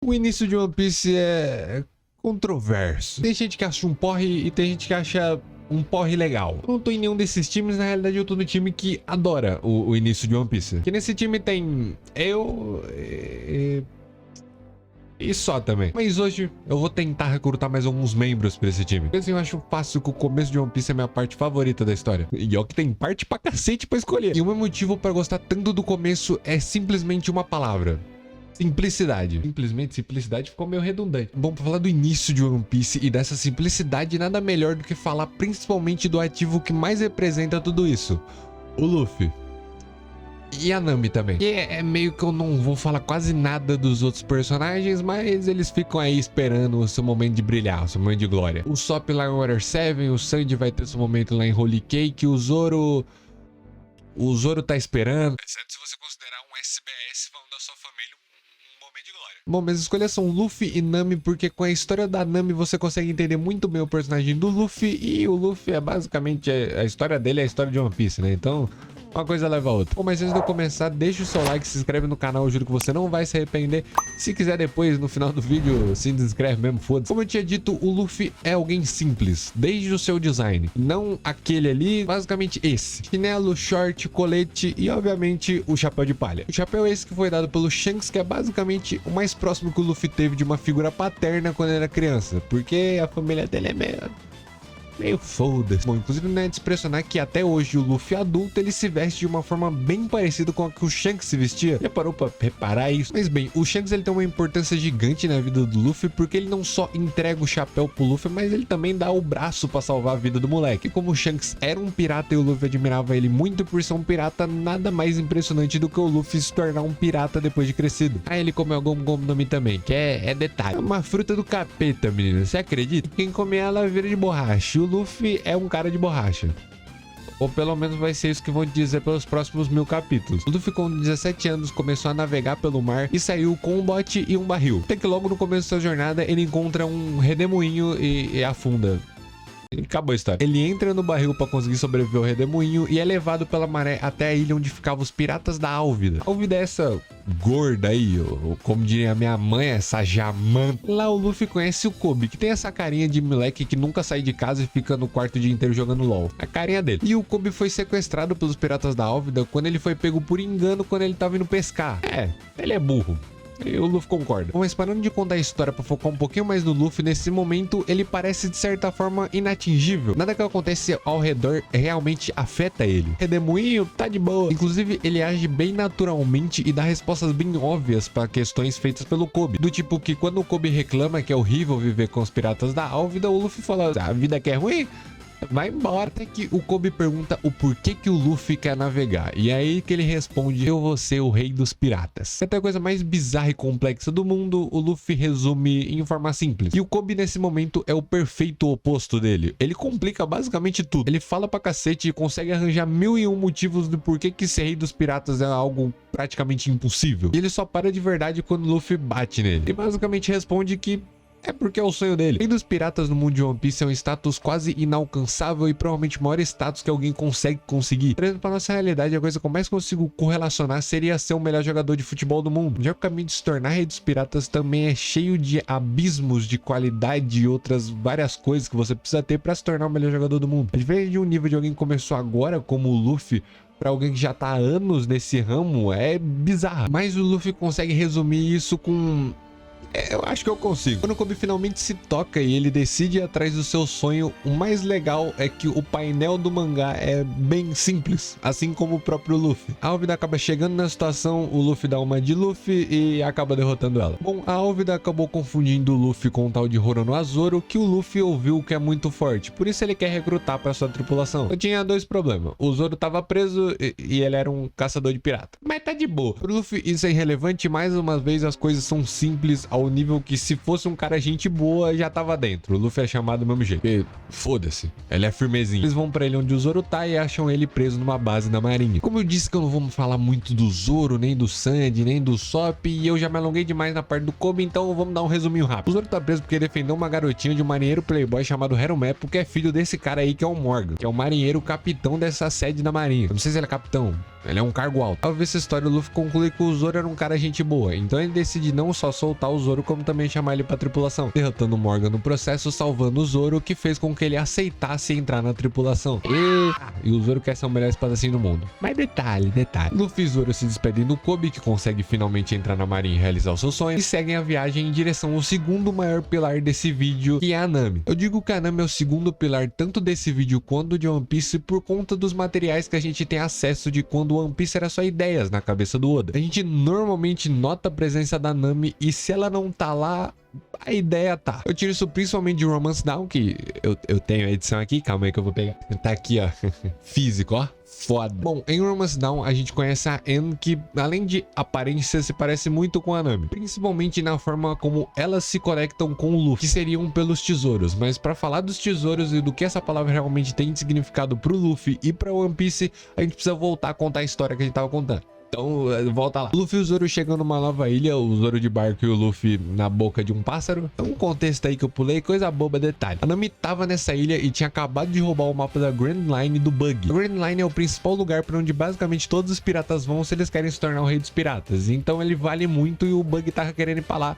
O início de One Piece é controverso. Tem gente que acha um porre e tem gente que acha um porre legal. Eu não tô em nenhum desses times, na realidade eu tô no time que adora o início de One Piece. Que nesse time tem eu e só também. Mas hoje eu vou tentar recrutar mais alguns membros pra esse time. Porque assim, eu acho fácil que o começo de One Piece é a minha parte favorita da história. E ó que tem parte pra cacete pra escolher. E o meu motivo pra gostar tanto do começo é simplesmente uma palavra. Simplicidade. Simplesmente simplicidade ficou meio redundante. Bom, pra falar do início de One Piece e dessa simplicidade, nada melhor do que falar principalmente do ativo que mais representa tudo isso. O Luffy. E a Nami também. E é meio que eu não vou falar quase nada dos outros personagens, mas eles ficam aí esperando o seu momento de brilhar, o seu momento de glória. O Sop lá em Water 7, o Sanji vai ter seu momento lá em Holy Cake, o Zoro tá esperando. Exceto se você considerar um SBS falando da sua família um momento de glória. Bom, minhas escolhas são Luffy e Nami, porque com a história da Nami você consegue entender muito bem o personagem do Luffy, e o Luffy é basicamente a história dele, é a história de One Piece, né? Então uma coisa leva a outra. Bom, mas antes de eu começar, deixa o seu like, se inscreve no canal, eu juro que você não vai se arrepender. Se quiser depois, no final do vídeo, se inscreve mesmo, foda-se. Como eu tinha dito, o Luffy é alguém simples, desde o seu design. Não aquele ali, basicamente esse. Chinelo, short, colete e, obviamente, o chapéu de palha. O chapéu é esse que foi dado pelo Shanks, que é basicamente o mais próximo que o Luffy teve de uma figura paterna quando era criança. Porque a família dele é meio foda-se. Bom, inclusive não é de se impressionar que até hoje o Luffy adulto ele se veste de uma forma bem parecida com a que o Shanks se vestia. Já parou pra reparar isso? Mas bem, o Shanks ele tem uma importância gigante na vida do Luffy, porque ele não só entrega o chapéu pro Luffy, mas ele também dá o braço pra salvar a vida do moleque. E como o Shanks era um pirata e o Luffy admirava ele muito por ser um pirata, nada mais impressionante do que o Luffy se tornar um pirata depois de crescido. Aí ele comeu a Gomu Gomu no Mi também, que é detalhe. É uma fruta do capeta, menino. Você acredita? Quem come ela vira de borracha. O Luffy é um cara de borracha. Ou pelo menos vai ser isso que vão dizer pelos próximos 1000 capítulos. O Luffy com 17 anos começou a navegar pelo mar e saiu com um bote e um barril. Até que logo no começo da sua jornada ele encontra um redemoinho e afunda. E acabou a história. Ele entra no barril pra conseguir sobreviver ao redemoinho e é levado pela maré até a ilha onde ficavam os piratas da Álvida. A Álvida é essa gorda aí, ou como diria a minha mãe, essa jamanta. Lá o Luffy conhece o Kobe, que tem essa carinha de moleque que nunca sai de casa e fica no quarto o dia inteiro jogando LOL. A carinha dele. E o Kobe foi sequestrado pelos piratas da Álvida quando ele foi pego por engano quando ele tava indo pescar. Ele é burro. E o Luffy concorda. Bom, mas parando de contar a história pra focar um pouquinho mais no Luffy, nesse momento ele parece de certa forma inatingível. Nada que acontece ao redor realmente afeta ele. Redemoinho tá de boa. Inclusive ele age bem naturalmente e dá respostas bem óbvias pra questões feitas pelo Kobe. Do tipo que quando o Kobe reclama que é horrível viver com os piratas da Álvida, o Luffy fala: a vida que é ruim? Vai embora. Até que o Kobe pergunta o porquê que o Luffy quer navegar. E é aí que ele responde: eu vou ser o rei dos piratas. Até a coisa mais bizarra e complexa do mundo, o Luffy resume em forma simples. E o Kobe nesse momento é o perfeito oposto dele. Ele complica basicamente tudo. Ele fala pra cacete e consegue arranjar 1001 motivos do porquê que ser rei dos piratas é algo praticamente impossível. E ele só para de verdade quando o Luffy bate nele. E basicamente responde que é porque é o sonho dele. Rei dos piratas no mundo de One Piece é um status quase inalcançável e provavelmente o maior status que alguém consegue conseguir. Trazendo pra nossa realidade, a coisa que eu mais consigo correlacionar seria ser o melhor jogador de futebol do mundo. Já que o caminho de se tornar rei dos piratas também é cheio de abismos de qualidade e outras várias coisas que você precisa ter pra se tornar o melhor jogador do mundo. A diferença de um nível de alguém que começou agora, como o Luffy, pra alguém que já tá há anos nesse ramo, é bizarro. Mas o Luffy consegue resumir isso com... eu acho que eu consigo. Quando o Kobe finalmente se toca e ele decide ir atrás do seu sonho, o mais legal é que o painel do mangá é bem simples, assim como o próprio Luffy. A Álvida acaba chegando na situação, o Luffy dá uma de Luffy e acaba derrotando ela. Bom, a Álvida acabou confundindo o Luffy com o tal de Roronoa Zoro, que o Luffy ouviu que é muito forte, por isso ele quer recrutar para sua tripulação. Eu tinha dois problemas: o Zoro tava preso e ele era um caçador de pirata. Mas tá de boa. Pro Luffy isso é irrelevante, mais uma vez as coisas são simples ao nível que se fosse um cara gente boa, já tava dentro. O Luffy é chamado do mesmo jeito. E foda-se, ele é firmezinho. Eles vão pra ele onde o Zoro tá e acham ele preso numa base da marinha. Como eu disse que eu não vou falar muito do Zoro, nem do Sandy, nem do Sop, e eu já me alonguei demais na parte do Kobe, então vamos dar um resuminho rápido. O Zoro tá preso porque defendeu uma garotinha de um marinheiro playboy chamado Harumepo, que é filho desse cara aí que é o Morgan, que é o marinheiro capitão dessa sede da marinha. Eu não sei se ele é capitão, ele é um cargo alto. Ao ver essa história, o Luffy conclui que o Zoro era um cara gente boa, então ele decide não só soltar o Zoro, Zoro, como também chamar ele pra tripulação, derrotando Morgan no processo, salvando o Zoro, que fez com que ele aceitasse entrar na tripulação. E o Zoro quer ser o melhor espadachim do mundo. Mas detalhe. Luffy e Zoro se despedem do Kobe, que consegue finalmente entrar na marinha e realizar o seu sonho, e seguem a viagem em direção ao segundo maior pilar desse vídeo, que é a Nami. Eu digo que a Nami é o segundo pilar tanto desse vídeo quanto de One Piece por conta dos materiais que a gente tem acesso de quando One Piece era só ideias na cabeça do Oda. A gente normalmente nota a presença da Nami e se ela não tá lá, a ideia tá. Eu tiro isso principalmente de Romance Down, que eu tenho a edição aqui, calma aí que eu vou pegar. Tá aqui, ó, físico, ó. Foda. Bom, em Romance Down a gente conhece a Anne, que além de aparência se parece muito com a Nami, principalmente na forma como elas se conectam com o Luffy, que seriam pelos tesouros. Mas para falar dos tesouros e do que essa palavra realmente tem de significado pro Luffy e pra One Piece, a gente precisa voltar a contar a história que a gente tava contando. Então, volta lá. O Luffy e o Zoro chegam numa nova ilha, o Zoro de barco e o Luffy na boca de um pássaro. É um contexto aí que eu pulei, coisa boba, detalhe. A Nami tava nessa ilha e tinha acabado de roubar o mapa da Grand Line do Bug. A Grand Line é o principal lugar para onde basicamente todos os piratas vão se eles querem se tornar o rei dos piratas. Então ele vale muito e o Bug tava querendo ir pra lá.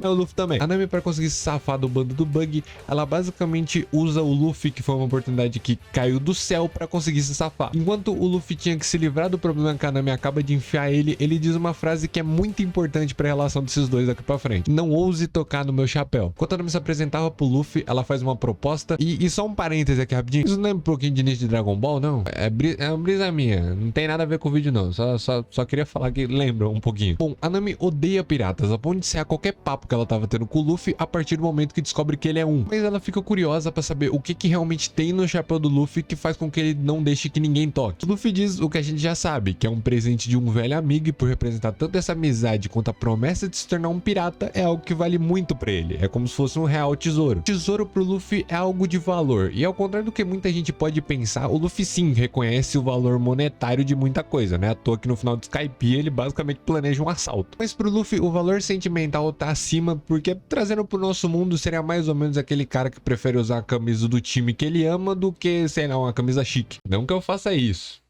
É o Luffy também. A Nami, para conseguir se safar do bando do Bug, ela basicamente usa o Luffy, que foi uma oportunidade que caiu do céu, para conseguir se safar. Enquanto o Luffy tinha que se livrar do problema que a Nami acaba de enfiar ele diz uma frase que é muito importante para a relação desses dois daqui para frente: não ouse tocar no meu chapéu. Enquanto a Nami se apresentava pro Luffy, ela faz uma proposta, e só um parêntese aqui rapidinho, isso não lembra um pouquinho de início de Dragon Ball, não? É uma brisa minha, não tem nada a ver com o vídeo não, só queria falar que lembra um pouquinho. Bom, a Nami odeia piratas, a ponto de ser a qualquer papo que ela tava tendo com o Luffy a partir do momento que descobre que ele é um. Mas ela fica curiosa pra saber o que realmente tem no chapéu do Luffy que faz com que ele não deixe que ninguém toque. O Luffy diz o que a gente já sabe, que é um presente de um velho amigo, e por representar tanto essa amizade quanto a promessa de se tornar um pirata, é algo que vale muito pra ele. É como se fosse um real tesouro. Tesouro pro Luffy é algo de valor, e ao contrário do que muita gente pode pensar, o Luffy sim reconhece o valor monetário de muita coisa, né? À toa que no final do Skypiea ele basicamente planeja um assalto. Mas pro Luffy o valor sentimental tá acima, porque trazendo pro nosso mundo seria mais ou menos aquele cara que prefere usar a camisa do time que ele ama do que, sei lá, uma camisa chique. Não que eu faça isso,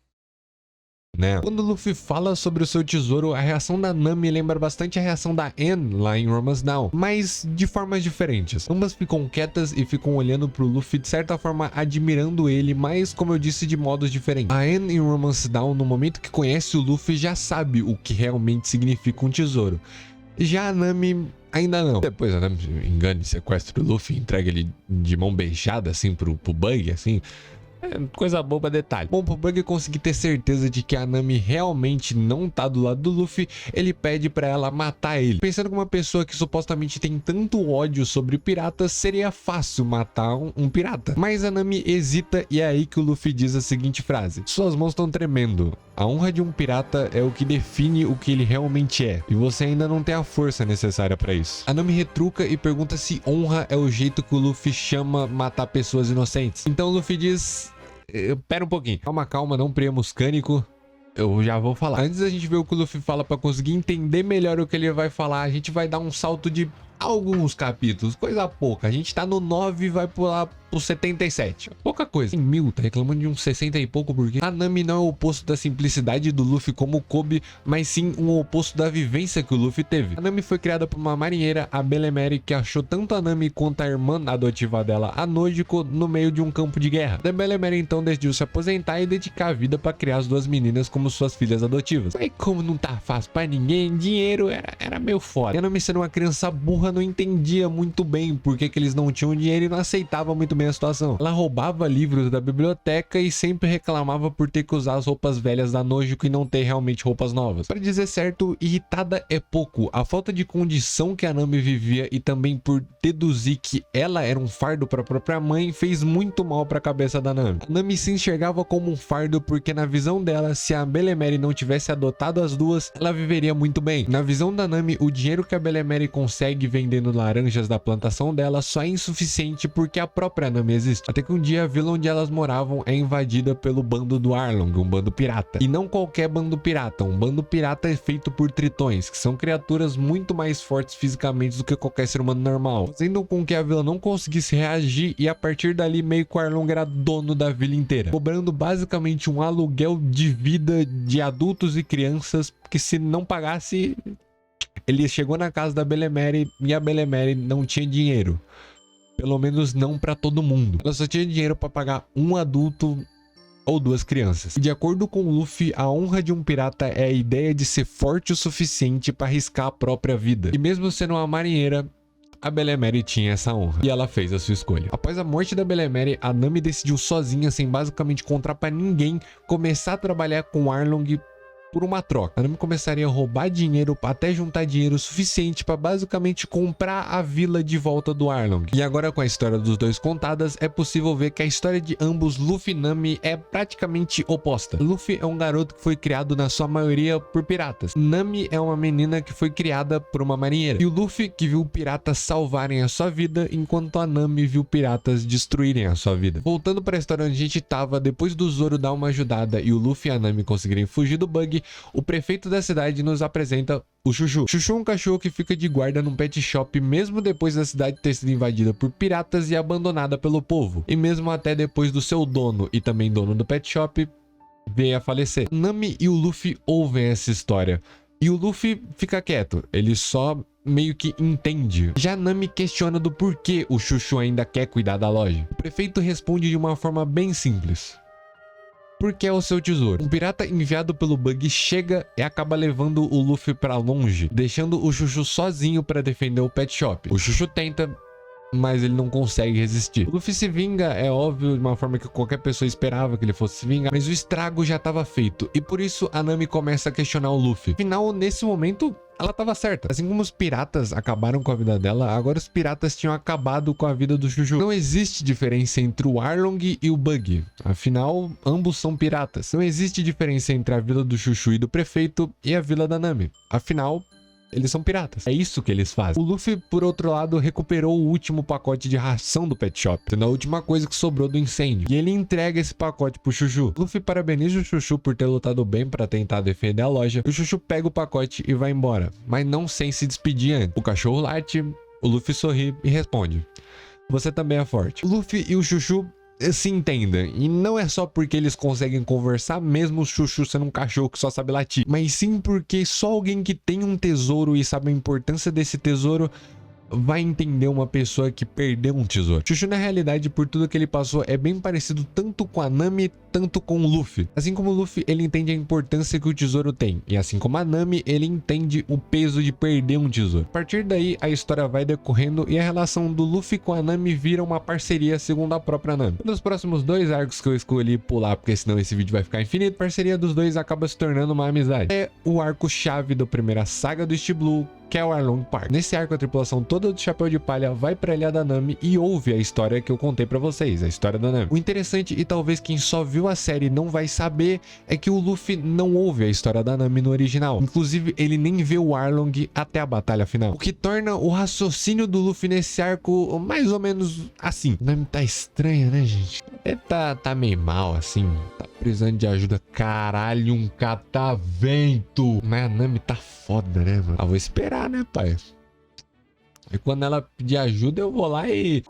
né? Quando o Luffy fala sobre o seu tesouro, a reação da Nami lembra bastante a reação da Anne lá em Romance Down, mas de formas diferentes. Ambas ficam quietas e ficam olhando pro Luffy, de certa forma admirando ele, mas como eu disse, de modos diferentes. A Anne em Romance Down, no momento que conhece o Luffy, já sabe o que realmente significa um tesouro. Já a Nami ainda não. Depois a Nami engana e sequestra o Luffy, entrega ele de mão beijada assim pro Bug, assim. É coisa boba, detalhe. Bom, pro Bug conseguir ter certeza de que a Nami realmente não tá do lado do Luffy, ele pede pra ela matar ele. Pensando que uma pessoa que supostamente tem tanto ódio sobre piratas, seria fácil matar um pirata. Mas a Nami hesita e é aí que o Luffy diz a seguinte frase: suas mãos estão tremendo. A honra de um pirata é o que define o que ele realmente é, e você ainda não tem a força necessária pra isso. A Nami retruca e pergunta se honra é o jeito que o Luffy chama matar pessoas inocentes. Então o Luffy diz: pera um pouquinho, calma, não priemos cânico. Eu já vou falar. Antes da gente ver o que o Luffy fala, pra conseguir entender melhor o que ele vai falar, a gente vai dar um salto de alguns capítulos, coisa pouca. A gente tá no 9 e vai pular pro 77. Pouca coisa. Em 1000, tá reclamando de uns 60 e pouco, porque a Nami não é o oposto da simplicidade do Luffy como o Kobe, mas sim um oposto da vivência que o Luffy teve. A Nami foi criada por uma marinheira, a Belemere, que achou tanto a Nami quanto a irmã adotiva dela, a Nojiko, no meio de um campo de guerra. A Belemere então decidiu se aposentar e dedicar a vida para criar as duas meninas como suas filhas adotivas. Mas como não tá fácil pra ninguém, dinheiro era meio foda. E a Nami, sendo uma criança burra, não entendia muito bem por que eles não tinham dinheiro e não aceitava muito bem a situação. Ela roubava livros da biblioteca e sempre reclamava por ter que usar as roupas velhas da Nojiko e não ter realmente roupas novas. Para dizer certo, irritada é pouco. A falta de condição que a Nami vivia e também por deduzir que ela era um fardo para a própria mãe fez muito mal para a cabeça da Nami. A Nami se enxergava como um fardo porque na visão dela, se a Belemere não tivesse adotado as duas, ela viveria muito bem. Na visão da Nami, o dinheiro que a Belemere consegue vendendo laranjas da plantação dela só é insuficiente porque a própria Nami existe. Até que um dia a vila onde elas moravam é invadida pelo bando do Arlong, um bando pirata. E não qualquer bando pirata, um bando pirata é feito por tritões, que são criaturas muito mais fortes fisicamente do que qualquer ser humano normal, fazendo com que a vila não conseguisse reagir e a partir dali meio que o Arlong era dono da vila inteira, cobrando basicamente um aluguel de vida de adultos e crianças que se não pagasse Ele chegou na casa da Belemere e a Belemere não tinha dinheiro. Pelo menos não pra todo mundo. Ela só tinha dinheiro pra pagar um adulto ou 2 crianças. E de acordo com o Luffy, a honra de um pirata é a ideia de ser forte o suficiente para arriscar a própria vida. E mesmo sendo uma marinheira, a Belemere tinha essa honra. E ela fez a sua escolha. Após a morte da Belemere, a Nami decidiu sozinha, sem basicamente contar pra ninguém, começar a trabalhar com Arlong por uma troca. A Nami começaria a roubar dinheiro até juntar dinheiro suficiente para basicamente comprar a vila de volta do Arlong. E agora, com a história dos dois contadas, é possível ver que a história de ambos, Luffy e Nami, é praticamente oposta. Luffy é um garoto que foi criado na sua maioria por piratas. Nami é uma menina que foi criada por uma marinheira. E o Luffy que viu piratas salvarem a sua vida, enquanto a Nami viu piratas destruírem a sua vida. Voltando para a história onde a gente tava, depois do Zoro dar uma ajudada e o Luffy e a Nami conseguirem fugir do bug, o prefeito da cidade nos apresenta o Chuchu. Chuchu é um cachorro que fica de guarda num pet shop mesmo depois da cidade ter sido invadida por piratas e abandonada pelo povo. E mesmo até depois do seu dono e também dono do pet shop veio a falecer. Nami e o Luffy ouvem essa história. E o Luffy fica quieto. Ele só meio que entende. Já Nami questiona do porquê o Chuchu ainda quer cuidar da loja. O prefeito responde de uma forma bem simples. Porque é o seu tesouro. Um pirata enviado pelo bug chega e acaba levando o Luffy pra longe, deixando o Chuchu sozinho pra defender o pet shop. O Chuchu tenta, mas ele não consegue resistir. O Luffy se vinga, é óbvio, de uma forma que qualquer pessoa esperava que ele fosse se vingar, mas o estrago já estava feito, e por isso a Nami começa a questionar o Luffy. Afinal, nesse momento, ela estava certa. Assim como os piratas acabaram com a vida dela, agora os piratas tinham acabado com a vida do Chuchu. Não existe diferença entre o Arlong e o Bug. Afinal, ambos são piratas. Não existe diferença entre a vila do Chuchu e do prefeito e a vila da Nami. Afinal, eles são piratas. É isso que eles fazem. O Luffy, por outro lado, recuperou o último pacote de ração do pet shop, sendo a última coisa que sobrou do incêndio. E ele entrega esse pacote pro Chuchu. O Luffy parabeniza o Chuchu por ter lutado bem para tentar defender a loja. O Chuchu pega o pacote e vai embora, mas não sem se despedir antes. O cachorro late, o Luffy sorri e responde: "Você também é forte." O Luffy e o Chuchu se entendem, e não é só porque eles conseguem conversar, mesmo o Chuchu sendo um cachorro que só sabe latir, mas sim porque só alguém que tem um tesouro e sabe a importância desse tesouro vai entender uma pessoa que perdeu um tesouro. Chuchu, na realidade, por tudo que ele passou, é bem parecido tanto com a Nami, tanto com o Luffy. Assim como o Luffy, ele entende a importância que o tesouro tem, e assim como a Nami, ele entende o peso de perder um tesouro. A partir daí, a história vai decorrendo e a relação do Luffy com a Nami vira uma parceria, segundo a própria Nami. Nos próximos 2 arcos que eu escolhi pular, porque senão esse vídeo vai ficar infinito, a parceria dos dois acaba se tornando uma amizade. É o arco-chave da primeira saga do East Blue, que é o Arlong Park. Nesse arco, a tripulação toda do Chapéu de Palha vai pra ilha da Nami e ouve a história que eu contei pra vocês, a história da Nami. O interessante, e talvez quem só viu a série não vai saber, é que o Luffy não ouve a história da Nami no original. Inclusive, ele nem vê o Arlong até a batalha final. O que torna o raciocínio do Luffy nesse arco mais ou menos assim. A Nami tá estranha, né, gente? Ele tá meio mal, assim. Tá precisando de ajuda. Caralho, um catavento. Mas a Nami tá foda, né, mano? Ah, vou esperar, né, pai? E quando ela pedir ajuda, eu vou lá e...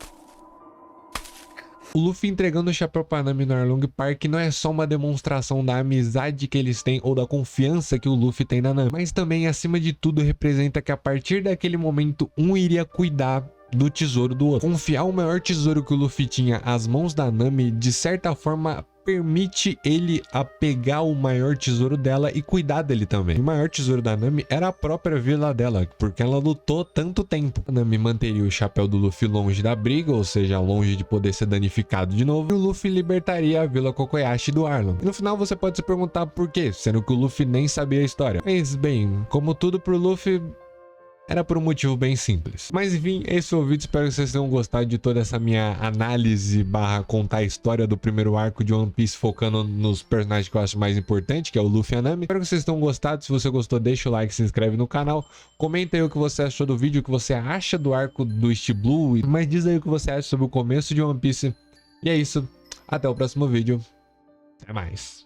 O Luffy entregando o chapéu pra Nami no Arlong Park não é só uma demonstração da amizade que eles têm ou da confiança que o Luffy tem na Nami, mas também, acima de tudo, representa que a partir daquele momento, um iria cuidar do tesouro do outro. Confiar o maior tesouro que o Luffy tinha às mãos da Nami, de certa forma, permite ele a pegar o maior tesouro dela e cuidar dele também. O maior tesouro da Nami era a própria vila dela, porque ela lutou tanto tempo. A Nami manteria o chapéu do Luffy longe da briga, ou seja, longe de poder ser danificado de novo, e o Luffy libertaria a vila Kokoyashi do Arlong. E no final você pode se perguntar por quê, sendo que o Luffy nem sabia a história. Mas bem, como tudo pro Luffy, era por um motivo bem simples. Mas enfim, esse foi o vídeo. Espero que vocês tenham gostado de toda essa minha análise / contar a história do primeiro arco de One Piece, focando nos personagens que eu acho mais importante, que é o Luffy e a Nami. Espero que vocês tenham gostado. Se você gostou, deixa o like, se inscreve no canal. Comenta aí o que você achou do vídeo, o que você acha do arco do East Blue, mas diz aí o que você acha sobre o começo de One Piece. E é isso. Até o próximo vídeo. Até mais.